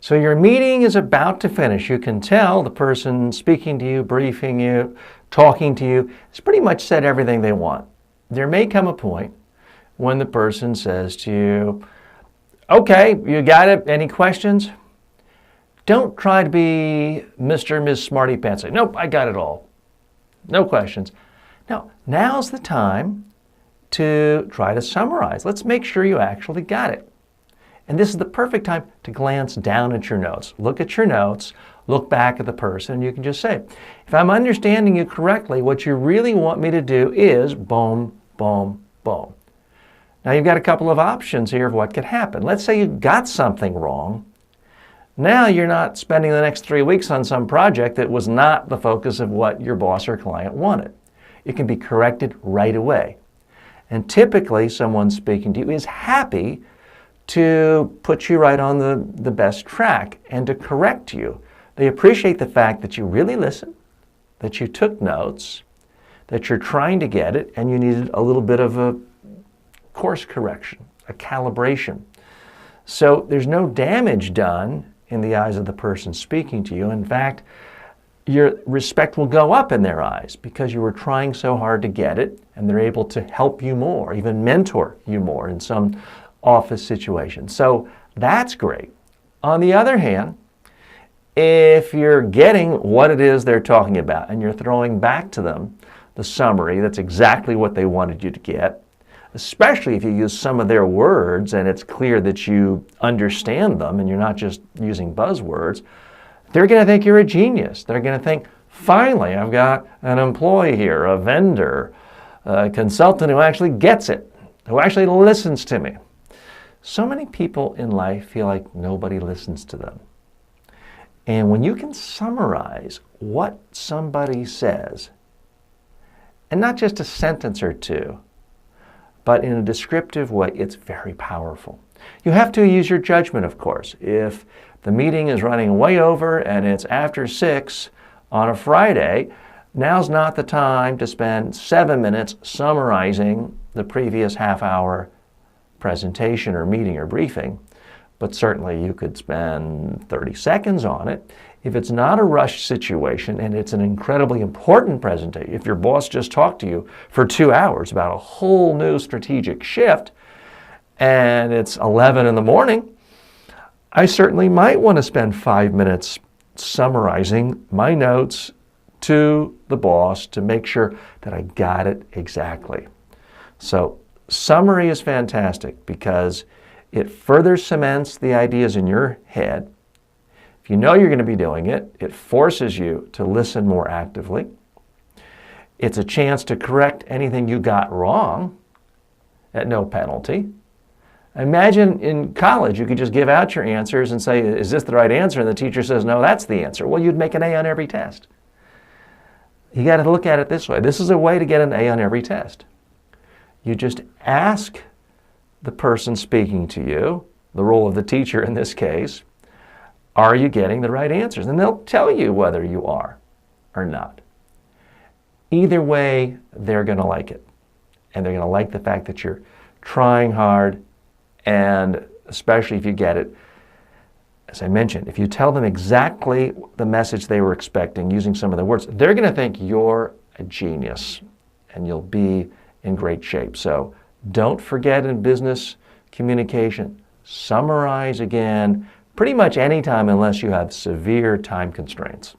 So your meeting is about to finish. You can tell the person speaking to you, briefing you, talking to you, has pretty much said everything they want. There may come a point when the person says to you, okay, you got it, any questions? Don't try to be Mr. and Ms. Smarty Pants. Nope, I got it all. No questions. Now, now's the time to try to summarize. Let's make sure you actually got it. And this is the perfect time to glance down at your notes. Look at your notes, look back at the person, and you can just say, if I'm understanding you correctly, what you really want me to do is boom, boom, boom. Now you've got a couple of options here of what could happen. Let's say you got something wrong. Now you're not spending the next 3 weeks on some project that was not the focus of what your boss or client wanted. It can be corrected right away. And typically someone speaking to you is happy to put you right on the best track and to correct you. They appreciate the fact that you really listened, that you took notes, that you're trying to get it, and you needed a little bit of a course correction, a calibration. So there's no damage done in the eyes of the person speaking to you. In fact, your respect will go up in their eyes because you were trying so hard to get it, and they're able to help you more, even mentor you more in some office situation. So that's great. On the other hand, if you're getting what it is they're talking about and you're throwing back to them the summary, that's exactly what they wanted you to get, especially if you use some of their words and it's clear that you understand them and you're not just using buzzwords, they're going to think you're a genius. They're going to think, finally, I've got an employee here, a vendor, a consultant who actually gets it, who actually listens to me. So many people in life feel like nobody listens to them. And when you can summarize what somebody says, and not just a sentence or two, but in a descriptive way, it's very powerful. You have to use your judgment, of course. If the meeting is running way over and it's after 6 on a Friday, now's not the time to spend 7 minutes summarizing the previous half-hour presentation or meeting or briefing, but certainly you could spend 30 seconds on it. If it's not a rush situation and it's an incredibly important presentation, if your boss just talked to you for 2 hours about a whole new strategic shift and it's 11 in the morning, I certainly might want to spend 5 minutes summarizing my notes to the boss to make sure that I got it exactly. So summary is fantastic because it further cements the ideas in your head. If you know you're going to be doing it, it forces you to listen more actively. It's a chance to correct anything you got wrong at no penalty. Imagine in college you could just give out your answers and say, is this the right answer? And the teacher says, no, that's the answer. Well, you'd make an A on every test. You got to look at it this way. This is a way to get an A on every test. You just ask the person speaking to you, the role of the teacher in this case, are you getting the right answers? And they'll tell you whether you are or not. Either way, they're going to like it. And they're going to like the fact that you're trying hard, and especially if you get it. As I mentioned, if you tell them exactly the message they were expecting using some of the words, they're going to think you're a genius and you'll be in great shape. So don't forget in business communication, summarize again pretty much any time unless you have severe time constraints.